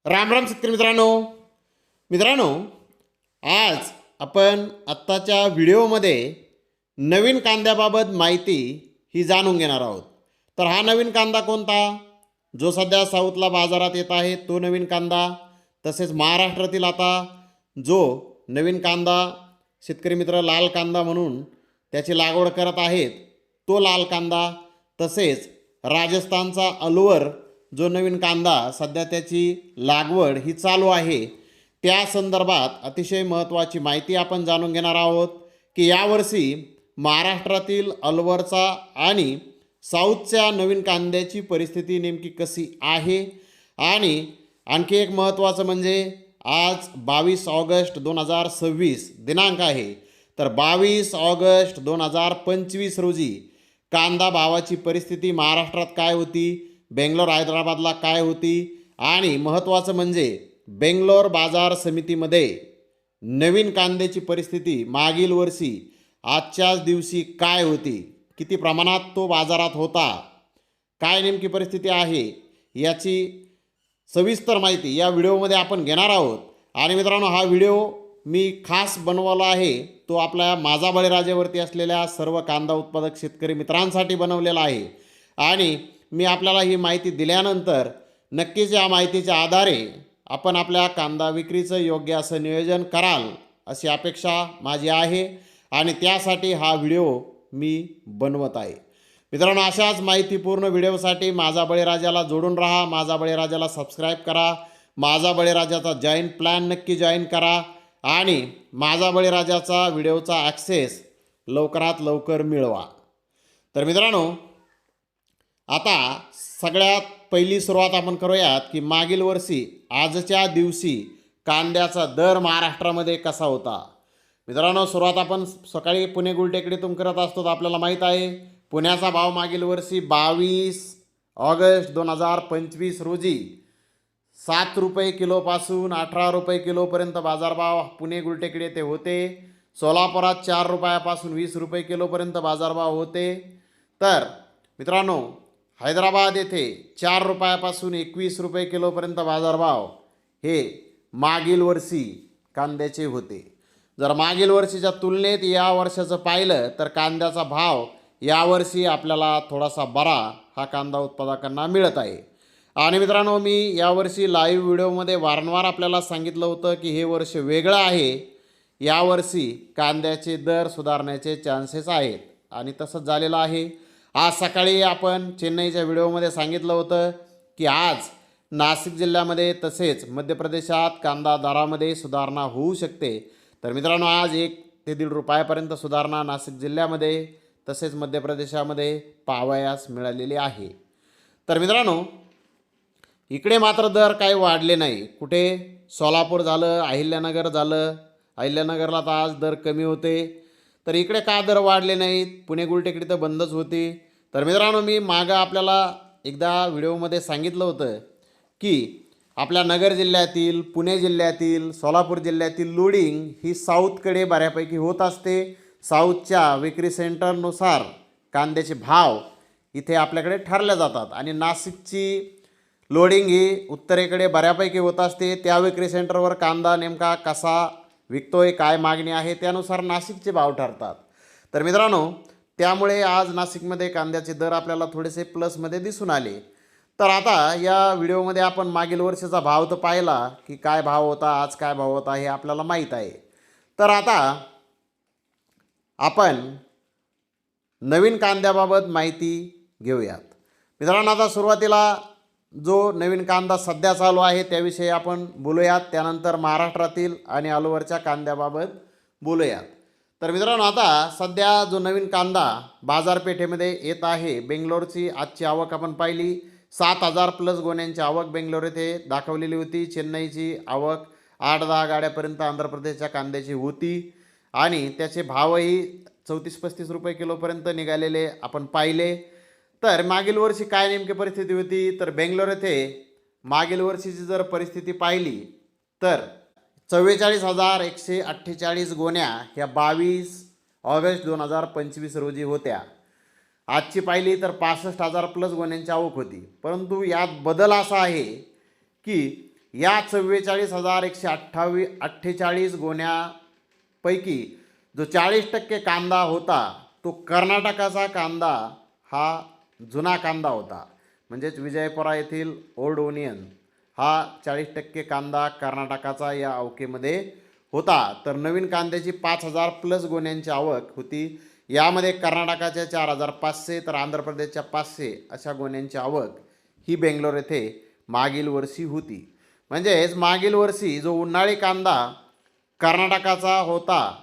राम राम शेतकरी मित्रांनो, आज आपण आत्ताच्या व्हिडिओमध्ये नवीन कांद्याबाबत माहिती ही जाणून घेणार आहोत. तर हा नवीन कांदा कोणता, जो सध्या साऊथला बाजारात येत आहे तो नवीन कांदा, तसेच महाराष्ट्रातील आता जो नवीन कांदा शेतकरी मित्र लाल कांदा म्हणून त्याची लागवड करत आहेत तो लाल कांदा, तसेच राजस्थानचा अलवर जो नवीन कांदा सध्या त्याची लागवड ही चालू आहे, त्या संदर्भात अतिशय महत्त्वाची माहिती आपण जाणून घेणार आहोत की यावर्षी महाराष्ट्रातील अलवरचा आणि साऊथच्या नवीन कांद्याची परिस्थिती नेमकी कशी आहे. आणि आणखी एक महत्त्वाचं म्हणजे आज 22 ऑगस्ट 2026 दिनांक आहे. तर 22 ऑगस्ट 2025 रोजी कांदा भावाची परिस्थिती महाराष्ट्रात काय होती, बेंगलोर हैदराबादला काय होती, आणि महत्त्वाचं म्हणजे बेंगलोर बाजार समितीमध्ये नवीन कांद्याची परिस्थिती मागील वर्षी आजच्याच दिवशी काय होती, किती प्रमाणात तो बाजारात होता, काय नेमकी परिस्थिती आहे, याची सविस्तर माहिती या व्हिडिओमध्ये आपण घेणार आहोत. आणि मित्रांनो, हा व्हिडिओ मी खास बनवला आहे तो आपल्या माझा बळीराजावरती असलेल्या सर्व कांदा उत्पादक शेतकरी मित्रांसाठी बनवलेला आहे. आणि मी आपल्याला ही माहिती दिल्यानंतर नक्कीच या माहितीच्या आधारे आपण आपल्या कांदा विक्रीचं योग्य असं नियोजन कराल अशी अपेक्षा माझी आहे, आणि त्यासाठी हा व्हिडिओ मी बनवत आहे. मित्रांनो, अशाच माहितीपूर्ण व्हिडिओसाठी माझा बळीराजाला जोडून राहा, माझा बळीराजाला सबस्क्राईब करा, माझा बळीराजाचा जॉईन प्लॅन नक्की जॉईन करा, आणि माझा बळीराजाचा व्हिडिओचा ॲक्सेस लवकरात लवकर मिळवा. तर मित्रांनो, आता सगळ्यात पहिली सुरुवात आपण करूयात की मागील वर्षी आजच्या दिवशी कांद्याचा दर महाराष्ट्रामध्ये कसा होता. मित्रांनो, सुरुवात आपण सकाळी पुणे गुलटेकडीतून करत असतो. तर आपल्याला माहीत आहे पुण्याचा भाव मागील वर्षी 22 ऑगस्ट 2025 रोजी 7 रुपये किलोपासून 18 रुपये किलोपर्यंत बाजारभाव पुणे गुलटेकडी येथे होते. सोलापुरात 4 रुपयापासून 20 रुपये किलोपर्यंत बाजारभाव होते. तर मित्रांनो, हैदराबाद येथे 4 रुपयापासून 21 रुपये किलोपर्यंत बाजारभाव हे मागील वर्षी कांद्याचे होते. जर मागील वर्षीच्या तुलनेत या वर्षाचं पाहिलं तर कांद्याचा भाव यावर्षी आपल्याला थोडासा बरा हा कांदा उत्पादकांना मिळत आहे. आणि मित्रांनो, मी यावर्षी लाईव्ह व्हिडिओमध्ये वारंवार आपल्याला सांगितलं होतं की हे वर्ष वेगळं आहे, यावर्षी कांद्याचे दर सुधारण्याचे चान्सेस आहेत, आणि तसंच झालेलं आहे. आज सकाळी आपण चेन्नईच्या व्हिडिओमध्ये सांगितलं होतं की आज नाशिक जिल्ह्यामध्ये तसेच मध्य प्रदेशात कांदा दरामध्ये सुधारणा होऊ शकते. तर मित्रांनो, आज 1 ते 1.5 रुपयापर्यंत सुधारणा नाशिक जिल्ह्यामध्ये तसेच मध्य प्रदेशामध्ये पाहावयास मिळालेली आहे. तर मित्रांनो, इकडे मात्र दर काही वाढले नाही. कुठे सोलापूर झालं, अहिल्यानगर झालं, अहिल्यानगरला तर आज दर कमी होते. तर इकडे का दर वाढले नाहीत, पुणे गुलटेकडी तर बंदच होती. तर मित्रांनो, मी मागं आपल्याला एकदा व्हिडिओमध्ये सांगितलं होतं की आपल्या नगर जिल्ह्यातील, पुणे जिल्ह्यातील, सोलापूर जिल्ह्यातील लोडिंग ही साऊथकडे बऱ्यापैकी होत असते. साऊथच्या विक्री सेंटरनुसार कांद्याचे भाव इथे आपल्याकडे ठरले जातात, आणि नाशिकची लोडिंग ही उत्तरेकडे बऱ्यापैकी होत असते. त्या विक्री सेंटरवर कांदा नेमका कसा विकतोय, काय मागणी आहे, त्यानुसार नाशिकचे भाव ठरतात. तर मित्रांनो, त्यामुळे आज नाशिकमध्ये कांद्याचे दर आपल्याला थोडेसे प्लसमध्ये दिसून आले. तर आता या व्हिडिओमध्ये आपण मागील वर्षाचा भाव तर पाहिला की काय भाव होता, आज काय भाव होता हे आपल्याला माहीत आहे. तर आता आपण नवीन कांद्याबाबत माहिती घेऊयात. मित्रांनो, आता सुरुवातीला जो नवीन कांदा सध्या चालू आहे त्याविषयी आपण बोलूयात, त्यानंतर महाराष्ट्रातील आणि अलवरच्या कांद्याबाबत बोलूयात. तर मित्रांनो, आता सध्या जो नवीन कांदा बाजारपेठेमध्ये येत आहे, बेंगलोरची आजची आवक आपण पाहिली, 7,000 प्लस गोण्यांची आवक बेंगलोर येथे दाखवलेली होती. चेन्नईची आवक 8-10 गाड्यापर्यंत आंध्र प्रदेशच्या कांद्याची होती, आणि त्याचे भावही 34-35 रुपये किलोपर्यंत निघालेले आपण पाहिले. तर मागील वर्षी काय नेमकी परिस्थिती होती, तर बेंगलोर येथे मागील वर्षीची जर परिस्थिती पाहिली तर 44,148 गोण्या ह्या 22 ऑगस्ट 2025 रोजी होत्या. आजची पाहिली तर 65,000 प्लस गोण्यांची आवक होती. परंतु यात बदल असा आहे की या 44,148 गोण्यांपैकी जो 40% कांदा होता तो कर्नाटकाचा कांदा हा जुना कांदा होता. म्हणजेच विजयपुरा येथील ओल्ड ओनियन हा 40% कांदा कर्नाटकाचा या अवकेमध्ये होता. तर नवीन कांद्याची 5,000 प्लस गोण्यांची आवक होती. यामध्ये कर्नाटकाच्या 4,500 तर आंध्र प्रदेशच्या 500 अशा गोण्यांची आवक ही बेंगलोर येथे मागील वर्षी होती. म्हणजेच मागील वर्षी जो उन्हाळी कांदा कर्नाटकाचा होता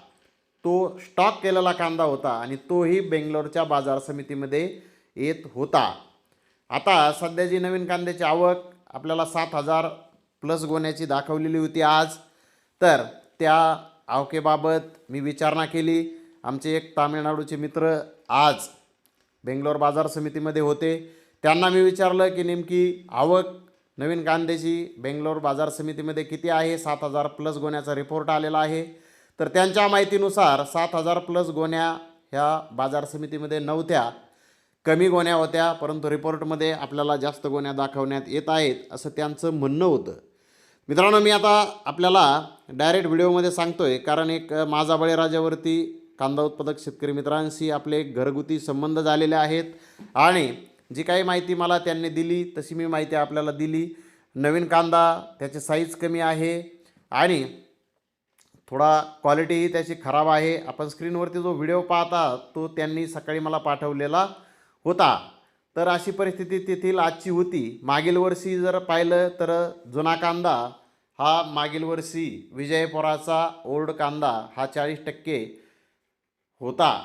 तो स्टॉक केलेला कांदा होता आणि तोही बेंगलोरच्या बाजार समितीमध्ये येत होता. आता सध्या जी नवीन कांद्याची आवक आपल्याला 7,000 प्लस गोण्याची दाखवलेली होती आज. तर त्या आवकेबाबत मी विचारणा केली. आमचे एक तामिळनाडूचे मित्र आज बेंगलोर बाजार समितीमध्ये होते. त्यांना मी विचारलं की नेमकी आवक नवीन कांद्याची बेंगलोर बाजार समितीमध्ये किती आहे. 7,000 प्लस गोण्याचा रिपोर्ट आलेला आहे. तर त्यांच्या माहितीनुसार 7,000 प्लस गोण्या ह्या बाजार समितीमध्ये नव्हत्या, कमी गोण्या होत्या. परंतु रिपोर्टमध्ये आपल्याला जास्त गोण्या दाखवण्यात येत आहेत असं त्यांचं म्हणणं होतं. मित्रांनो, मी आता आपल्याला डायरेक्ट व्हिडिओमध्ये सांगतोय कारण एक माझा बळीराजावरती कांदा उत्पादक शेतकरी मित्रांशी आपले घरगुती संबंध झालेले आहेत आणि जी काही माहिती मला त्यांनी दिली तशी मी माहिती आपल्याला दिली. नवीन कांदा त्याची साईज कमी आहे आणि थोडा क्वालिटीही त्याची खराब आहे. आपण स्क्रीनवरती जो व्हिडिओ पाहता तो त्यांनी सकाळी मला पाठवलेला होता. तर अशी परिस्थिती तेथील आजची होती. मागील वर्षी जर पाहिलं तर जुना कांदा हा मागील वर्षी विजयपुराचा ओल्ड कांदा हा 40% होता,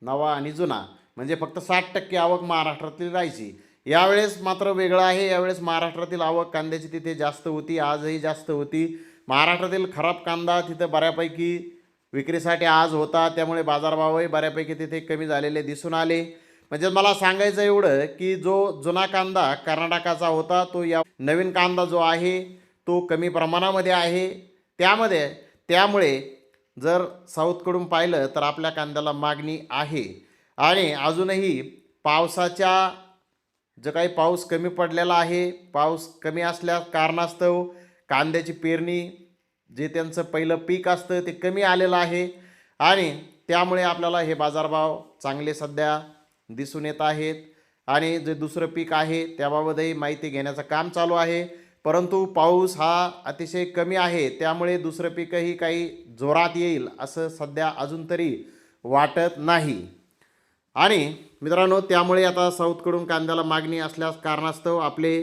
नवा आणि जुना. म्हणजे फक्त 60% आवक महाराष्ट्रातील राहायची. यावेळेस मात्र वेगळं आहे. यावेळेस महाराष्ट्रातील आवक कांद्याची तिथे जास्त होती, आजही जास्त होती. महाराष्ट्रातील खराब कांदा तिथं बऱ्यापैकी विक्रीसाठी आज होता, त्यामुळे बाजारभावही बऱ्यापैकी तिथे कमी झालेले दिसून आले. म्हणजे मला सांगायचं एवढं की जो जुना कांदा कर्नाटकाचा होता तो या नवीन कांदा जो आहे तो कमी प्रमाणामध्ये आहे. त्यामुळे जर साऊथकडून पाहिलं तर आपल्या कांद्याला मागणी आहे आणि अजूनही पावसाच्या जो काही पाऊस कमी पडलेला आहे, पाऊस कमी असल्या कारणास्तव कांद्याची पेरणी जे त्यांचं पहिलं पीक असतं ते कमी आलेलं आहे आणि त्यामुळे आपल्याला हे बाजारभाव चांगले सध्या दिसून येत आहेत. आणि जे दुसरं पीक आहे त्याबाबतही माहिती घेण्याचं काम चालू आहे. परंतु पाऊस हा अतिशय कमी आहे, त्यामुळे दुसरं पीकही काही जोरात येईल असं सध्या अजून तरी वाटत नाही. आणि मित्रांनो, त्यामुळे आता साऊथकडून कांद्याला मागणी असल्यास कारणास्तव आपले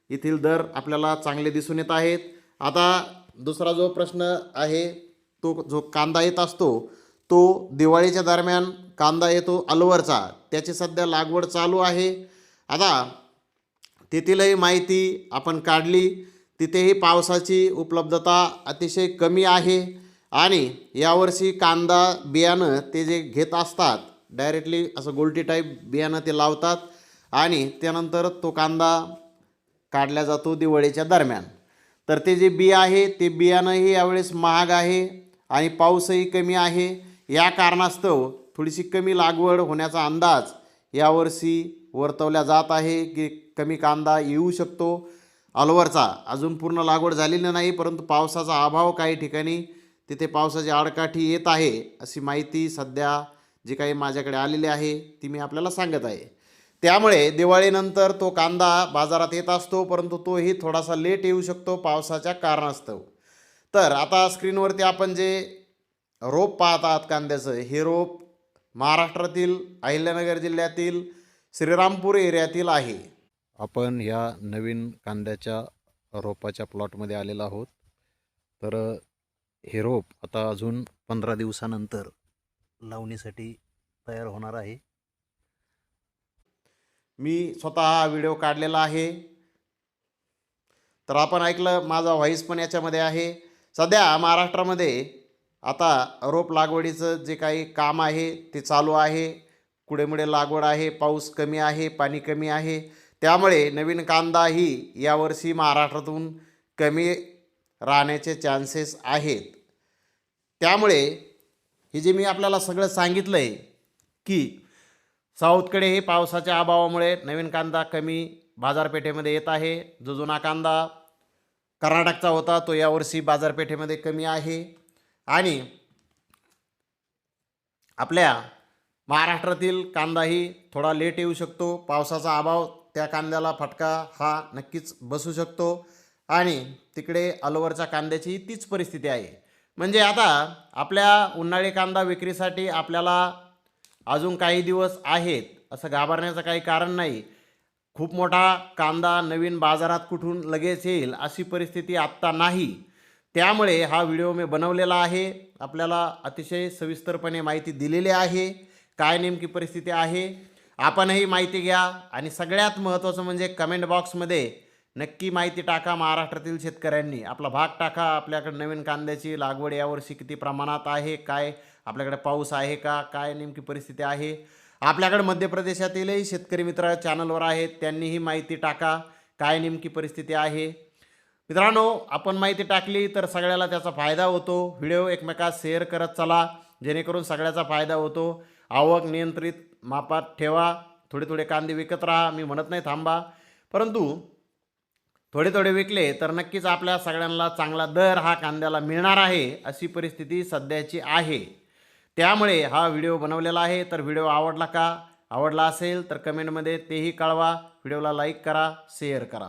येथील दर आपल्याला चांगले दिसून येत आहेत. आता दुसरा जो प्रश्न आहे तो जो कांदा येत असतो तो दिवाळीच्या दरम्यान कांदा येतो अलवरचा, त्याची सध्या लागवड चालू आहे. आता तेथीलही माहिती आपण काढली. तिथेही पावसाची उपलब्धता अतिशय कमी आहे आणि यावर्षी कांदा बियाणं ते जे घेत असतात डायरेक्टली असं गोल्टी टाईप बियाणं ते लावतात आणि त्यानंतर तो कांदा काढला जातो दिवाळीच्या दरम्यान. तर ते जे बी आहे ते बियाणंही यावेळेस महाग आहे आणि पाऊसही कमी आहे. या कारणास्तव थोडीशी कमी लागवड होण्याचा अंदाज यावर्षी वर्तवला जात आहे की कमी कांदा येऊ शकतो अलवरचा. अजून पूर्ण लागवड झालेली नाही, परंतु पावसाचा अभाव काही ठिकाणी तिथे पावसाची आडकाठी येत आहे अशी माहिती सध्या जी काही माझ्याकडे आलेली आहे ती मी आपल्याला सांगत आहे. त्यामुळे दिवाळीनंतर तो कांदा बाजारात येत असतो, परंतु तोही थोडासा लेट येऊ शकतो पावसाच्या कारणास्तव. तर आता स्क्रीनवरती आपण जे रोप पाहत आहात कांद्याचं, हे रोप महाराष्ट्रातील अहिल्यानगर जिल्ह्यातील श्रीरामपूर एरियातील आहे. आपण या नवीन कांद्याच्या रोपाच्या प्लॉटमध्ये आलेलो आहोत. तर हे रोप आता अजून 15 दिवसानंतर लावणीसाठी तयार होणार आहे. मी स्वतः हा व्हिडिओ काढलेला आहे. तर आपण ऐकलं, माझा व्हॉईस पण याच्यामध्ये आहे. सध्या महाराष्ट्रामध्ये आता रोप लागवडीचं जे काही काम आहे ते चालू आहे. कुडेमुडे लागवड आहे, पाऊस कमी आहे, पाणी कमी आहे, त्यामुळे नवीन कांदाही यावर्षी महाराष्ट्रातून कमी राहण्याचे चान्सेस आहेत. त्यामुळे हे जे मी आपल्याला सगळं सांगितलं आहे की साऊथकडे हे पावसाच्या अभावामुळे नवीन कांदा कमी बाजारपेठेमध्ये येत आहे. जो जुना कांदा कर्नाटकचा होता तो यावर्षी बाजारपेठेमध्ये कमी आहे आणि आपल्या महाराष्ट्रातील कांदाही थोडा लेट येऊ शकतो. पावसाचा अभाव त्या कांद्याला फटका हा नक्कीच बसू शकतो आणि तिकडे अलवरच्या कांद्याची तीच परिस्थिती आहे. म्हणजे आता आपल्या उन्हाळी कांदा विक्रीसाठी आपल्याला अजून काही दिवस आहेत, असं घाबरण्याचं काही कारण नाही. खूप मोठा कांदा नवीन बाजारात कुठून लगेच येईल अशी परिस्थिती आत्ता नाही. त्यामुळे हा व्हिडिओ मी बनवलेला आहे. आपल्याला अतिशय सविस्तरपणे माहिती दिलेली आहे. काय नेमकी परिस्थिती आहे आपणही माहिती घ्या आणि सगळ्यात महत्त्वाचं म्हणजे कमेंट बॉक्समध्ये नक्की माहिती टाका. महाराष्ट्रातील शेतकऱ्यांनी आपला भाग टाका. आपल्याकडे नवीन कांद्याची लागवड यावर्षी किती प्रमाणात आहे, काय आपल्याकडे पाऊस आहे का, काय नेमकी परिस्थिती आहे. आपल्याकडे मध्य प्रदेशातीलही शेतकरी मित्र चॅनलवर आहेत, त्यांनीही माहिती टाका काय नेमकी परिस्थिती आहे. मित्रांनो, आपण माहिती टाकली तर सगळ्याला त्याचा फायदा होतो. व्हिडिओ एकमेकात शेअर करत चला जेणेकरून सगळ्याचा फायदा होतो. आवक नियंत्रित मापात ठेवा. थोडे थोडे कांदे विकत राहा, मी म्हणत नाही थांबा, परंतु थोडे थोडे विकले तर नक्कीच आपल्या सगळ्यांना चांगला दर हा कांद्याला मिळणार आहे, अशी परिस्थिती सध्याची आहे. त्यामुळे हा व्हिडिओ बनवलेला आहे. तर व्हिडिओ आवडला का? आवडला असेल तर कमेंटमध्ये तेही कळवा. व्हिडिओला लाईक करा, शेअर करा.